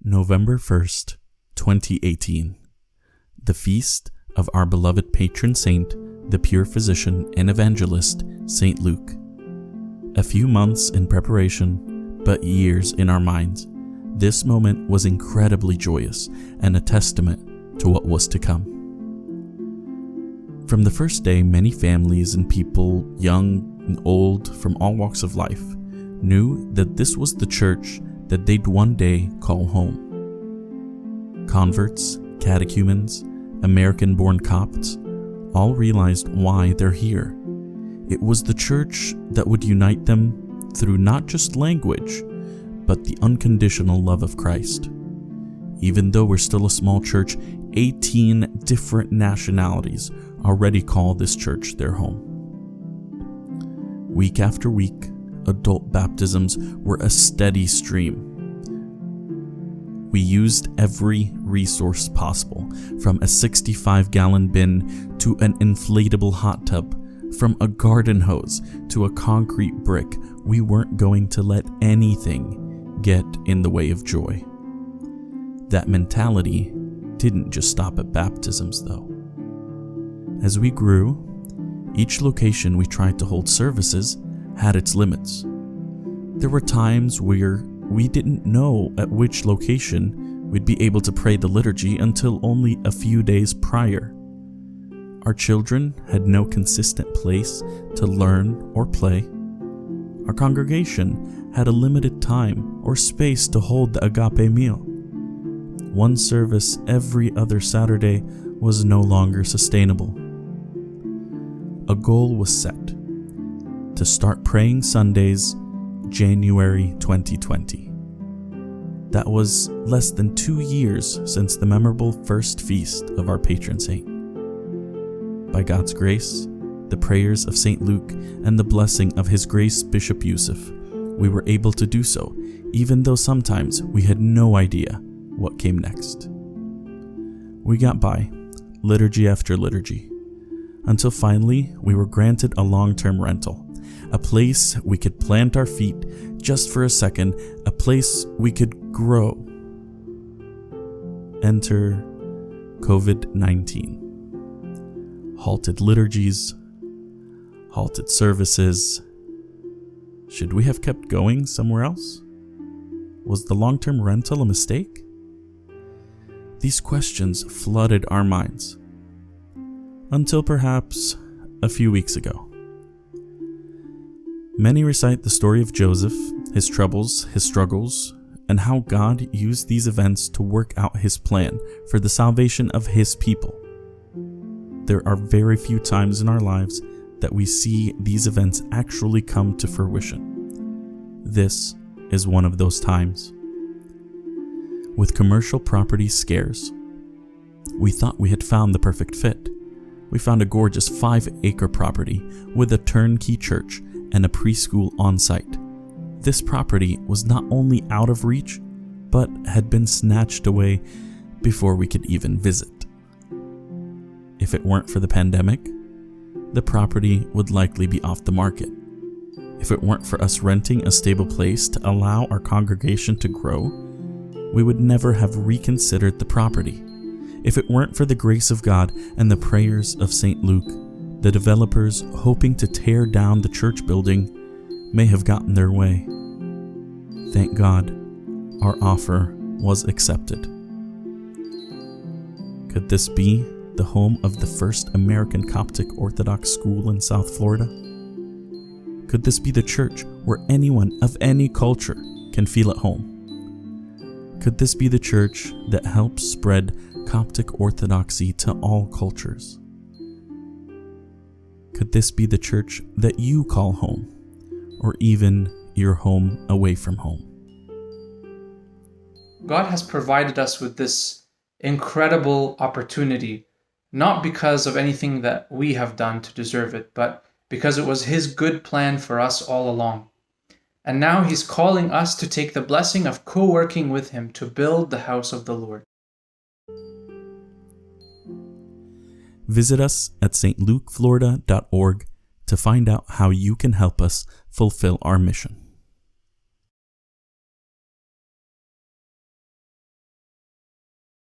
November 1st, 2018. The feast of our beloved patron saint, the pure physician and evangelist, St. Luke. A few months in preparation, but years in our minds, this moment was incredibly joyous and a testament to what was to come. From the first day, many families and people, young and old, from all walks of life, knew that this was the church that they'd one day call home. Converts, catechumens, American-born Copts, all realized why they're here. It was the church that would unite them through not just language, but the unconditional love of Christ. Even though we're still a small church, 18 different nationalities already call this church their home. Week after week, adult baptisms were a steady stream. We used every resource possible, from a 65-gallon bin to an inflatable hot tub, from a garden hose to a concrete brick. We weren't going to let anything get in the way of joy. That mentality didn't just stop at baptisms, though. As we grew, each location we tried to hold services had its limits. There were times where we didn't know at which location we'd be able to pray the liturgy until only a few days prior. Our children had no consistent place to learn or play. Our congregation had a limited time or space to hold the agape meal. One service every other Saturday was no longer sustainable. A goal was set: to start praying Sundays, January 2020. That was less than 2 years since the memorable first feast of our patron saint. By God's grace, the prayers of St. Luke, and the blessing of His Grace Bishop Yusuf, we were able to do so, even though sometimes we had no idea what came next. We got by, liturgy after liturgy, until finally we were granted a long-term rental, a place we could plant our feet just for a second, a place we could grow. Enter COVID-19. Halted liturgies, halted services. Should we have kept going somewhere else? Was the long-term rental a mistake? These questions flooded our minds. Until perhaps a few weeks ago. Many recite the story of Joseph, his troubles, his struggles, and how God used these events to work out His plan for the salvation of His people. There are very few times in our lives that we see these events actually come to fruition. This is one of those times. With commercial property scarce, we thought we had found the perfect fit. We found a gorgeous 5-acre property with a turnkey church and a preschool on site. This property was not only out of reach, but had been snatched away before we could even visit. If it weren't for the pandemic, the property would likely be off the market. If it weren't for us renting a stable place to allow our congregation to grow, we would never have reconsidered the property. If it weren't for the grace of God and the prayers of St. Luke, the developers hoping to tear down the church building may have gotten their way. Thank God, our offer was accepted. Could this be the home of the first American Coptic Orthodox school in South Florida? Could this be the church where anyone of any culture can feel at home? Could this be the church that helps spread Coptic Orthodoxy to all cultures? Could this be the church that you call home, or even your home away from home? God has provided us with this incredible opportunity, not because of anything that we have done to deserve it, but because it was His good plan for us all along. And now He's calling us to take the blessing of co-working with Him to build the house of the Lord. Visit us at stlukeflorida.org to find out how you can help us fulfill our mission.